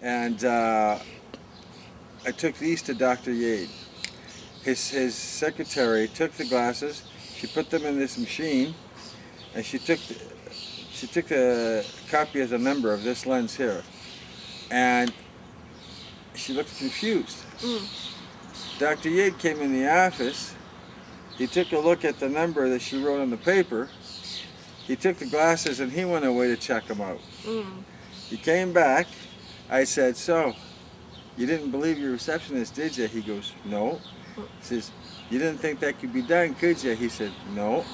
And I took these to Dr. Yade. His secretary took the glasses, she put them in this machine, and she took a copy of the number of this lens here, and she looked confused. Dr. Yade came in the office, he took a look at the number that she wrote on the paper, he took the glasses and he went away to check them out. He came back, I said, so, you didn't believe your receptionist, did you? He goes, no. He says, you didn't think that could be done, could you? He said, no.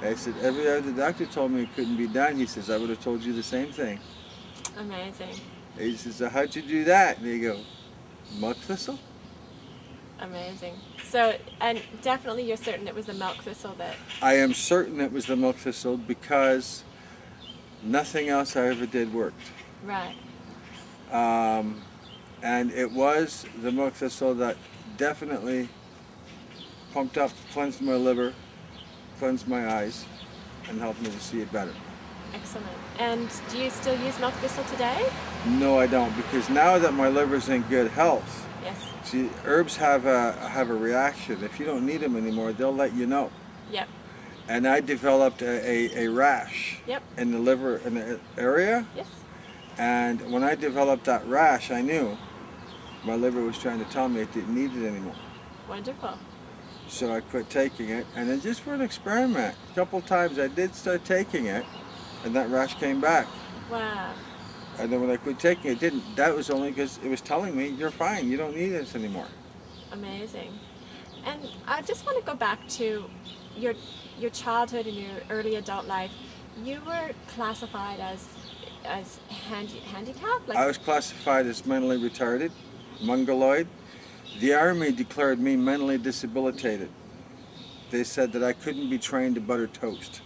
I said, every other doctor told me it couldn't be done. He says, I would have told you the same thing. Amazing. He says, so how'd you do that? And you go, milk thistle? Amazing. So, and definitely you're certain it was the milk thistle that... I am certain it was the milk thistle because nothing else I ever did worked. Right. And it was the milk thistle that definitely pumped up, cleansed my liver, cleansed my eyes, and helped me to see it better. Excellent. And do you still use milk thistle today? No, I don't, because now that my liver's in good health, Yes. see, herbs have a reaction. If you don't need them anymore, they'll let you know. Yep. And I developed a rash Yep. in the liver in the area, Yes. and when I developed that rash, I knew my liver was trying to tell me it didn't need it anymore. Wonderful. So I quit taking it, and then just for an experiment, a couple times I did start taking it, and that rash came back. Wow. And then when I quit taking it, it didn't. That was only because it was telling me, you're fine, you don't need this anymore. Amazing. And I just want to go back to your childhood and your early adult life. You were classified as handicapped? Like, I was classified as mentally retarded, mongoloid. The Army declared me mentally disabilitated. They said that I couldn't be trained to butter toast,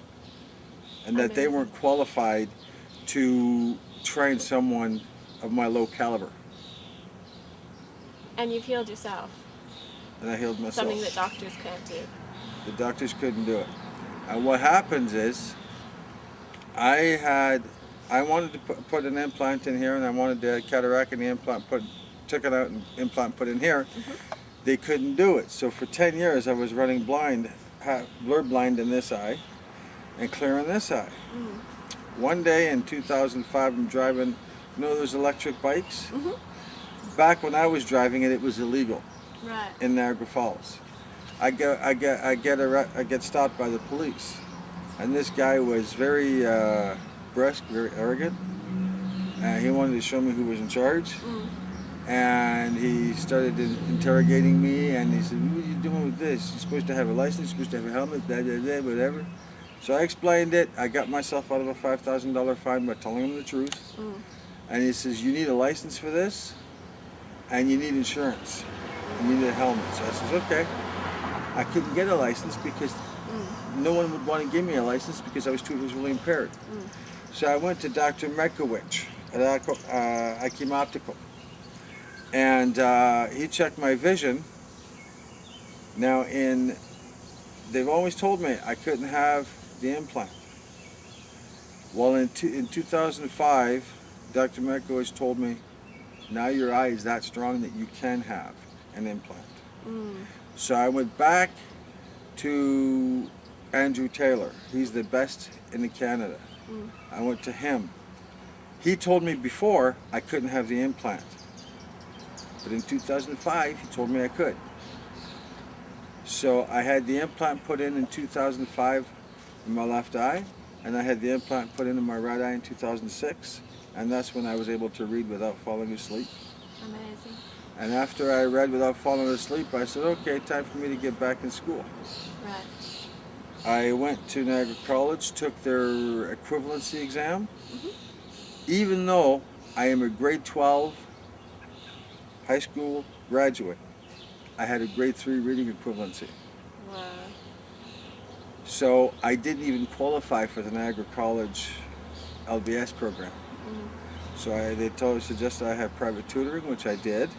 and that they Amazing. weren't qualified to train someone of my low caliber. and you've healed yourself. And I healed myself. Something that doctors can't do. The doctors couldn't do it. And what happens is, I wanted to put an implant in here, and I wanted the cataract and the implant took it out and implant put in here. They couldn't do it. So for 10 years I was running blind, blurred blind in this eye, and clear in this eye. One day in 2005, I'm driving, you know those electric bikes? Back when I was driving it, it was illegal Right. in Niagara Falls. I get stopped by the police, and this guy was very brusque, very arrogant, and he wanted to show me who was in charge. And he started interrogating me, and he said, what are you doing with this? You're supposed to have a license, you're supposed to have a helmet, blah, blah, blah, whatever. So I explained it. I got myself out of a $5,000 fine by telling him the truth. And he says, you need a license for this, and you need insurance. You need a helmet. So I says, okay. I couldn't get a license because no one would want to give me a license because I was too visually impaired. So I went to Dr. Mekowicz at Akim Optical. And he checked my vision. Now, they've always told me I couldn't have the implant. Well, in 2005, Dr. Mekowicz told me, now your eye is that strong that you can have an implant. So I went back to Andrew Taylor. He's the best in Canada. I went to him. He told me before I couldn't have the implant. But in 2005, he told me I could. So I had the implant put in 2005 in my left eye, and I had the implant put in my right eye in 2006, and that's when I was able to read without falling asleep. Amazing. And after I read without falling asleep, I said, okay, time for me to get back in school. Right. I went to Niagara College, took their equivalency exam. Even though I am a grade 12 high school graduate, I had a grade 3 reading equivalency. Wow. So I didn't even qualify for the Niagara College LBS program. So they suggested I have private tutoring, which I did.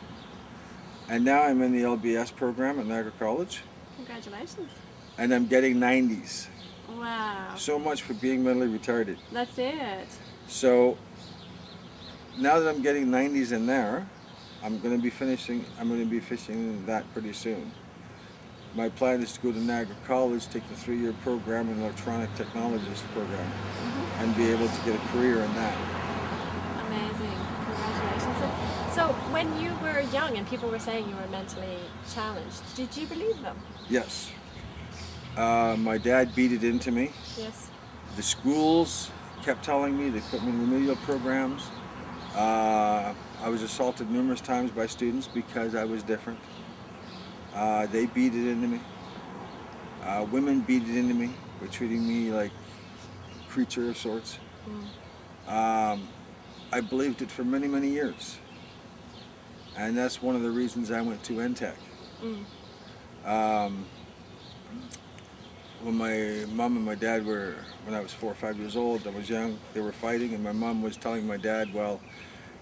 And now I'm in the LBS program at Niagara College. Congratulations. And I'm getting 90s. Wow. So much for being mentally retarded. That's it. So now that I'm getting 90s in there, I'm going to be fishing that pretty soon. My plan is to go to Niagara College, take the 3-year program, an electronic technologist program, and be able to get a career in that. Amazing. Congratulations. So when you were young and people were saying you were mentally challenged, did you believe them? Yes. My dad beat it into me. Yes. The schools kept telling me they put me in remedial programs. I was assaulted numerous times by students because I was different. They beat it into me. Women beat it into me by treating me like a creature of sorts. I believed it for many, many years. And that's one of the reasons I went to NTech. When my mom and my dad were, when I was 4 or 5 years old, I was young, they were fighting, and my mom was telling my dad, well,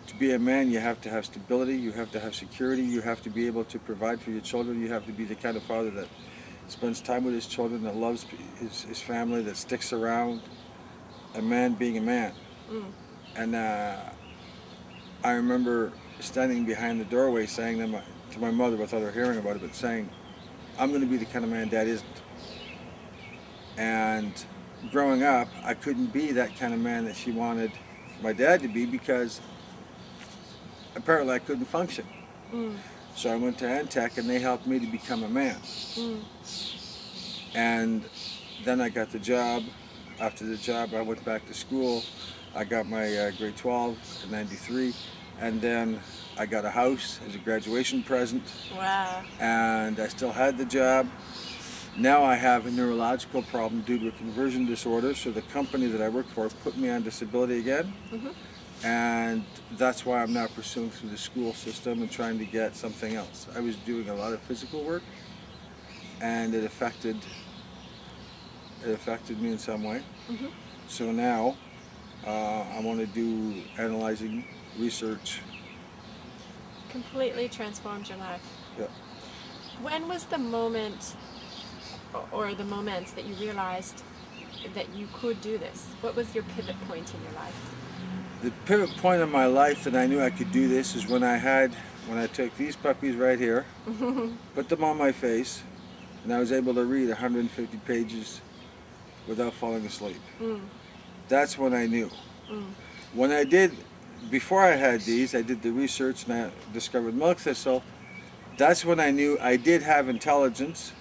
to be a man, you have to have stability, you have to have security, you have to be able to provide for your children, you have to be the kind of father that spends time with his children, that loves his family, that sticks around, a man being a man. And I remember standing behind the doorway saying to my mother, without her hearing about it, but saying, I'm going to be the kind of man Dad isn't. And growing up, I couldn't be that kind of man that she wanted my dad to be because apparently I couldn't function. So I went to NTech and they helped me to become a man. And then I got the job. After the job, I went back to school. I got my grade 12 in '93, and then I got a house as a graduation present. Wow. And I still had the job. Now I have a neurological problem due to a conversion disorder, so the company that I work for put me on disability again. And that's why I'm now pursuing through the school system and trying to get something else. I was doing a lot of physical work, and it affected me in some way. So now I want to do analyzing, research. Completely transformed your life. Yeah. When was the moment or the moments that you realized that you could do this? What was your pivot point in your life? The pivot point in my life that I knew I could do this is when I took these puppies right here, put them on my face, and I was able to read 150 pages without falling asleep. That's when I knew. When I did, before I had these, I did the research and I discovered milk thistle. That's when I knew I did have intelligence.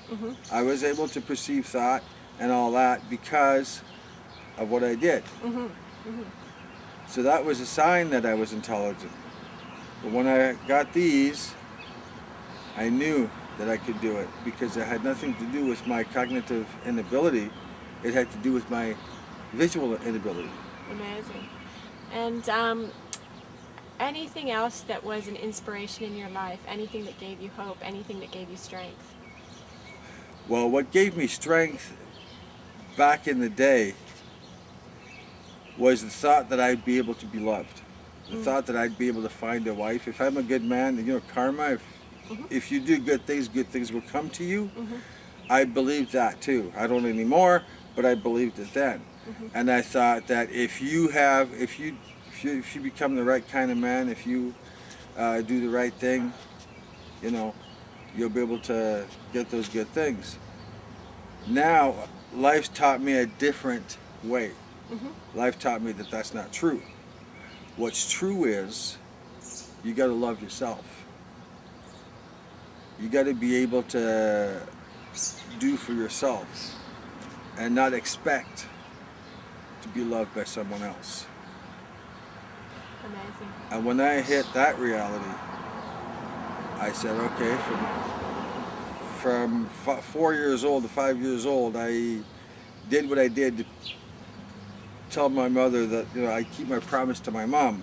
I was able to perceive thought and all that because of what I did. So that was a sign that I was intelligent. But when I got these, I knew that I could do it because it had nothing to do with my cognitive inability. It had to do with my visual inability. Amazing. And anything else that was an inspiration in your life? Anything that gave you hope? Anything that gave you strength? Well, what gave me strength back in the day was the thought that I'd be able to be loved. The thought that I'd be able to find a wife. If I'm a good man, you know, karma, if you do good things will come to you. I believed that too. I don't anymore, but I believed it then. And I thought that if you become the right kind of man, if you do the right thing, you know, you'll be able to get those good things. Now, life's taught me a different way. Life taught me that that's not true. What's true is you got to love yourself. You got to be able to do for yourself and not expect to be loved by someone else. Amazing. And when I hit that reality, I said, okay, from 4 years old to 5 years old, I did what I did to tell my mother that, you know, I keep my promise to my mom.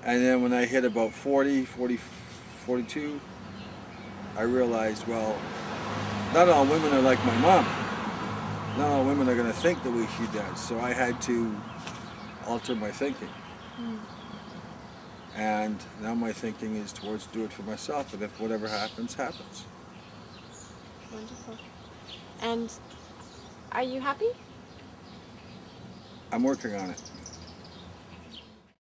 And then when I hit about 42, I realized, well, not all women are like my mom. Not all women are going to think the way she does. So I had to alter my thinking. And now my thinking is towards do it for myself, and if whatever happens, happens. Wonderful. And are you happy? I'm working on it.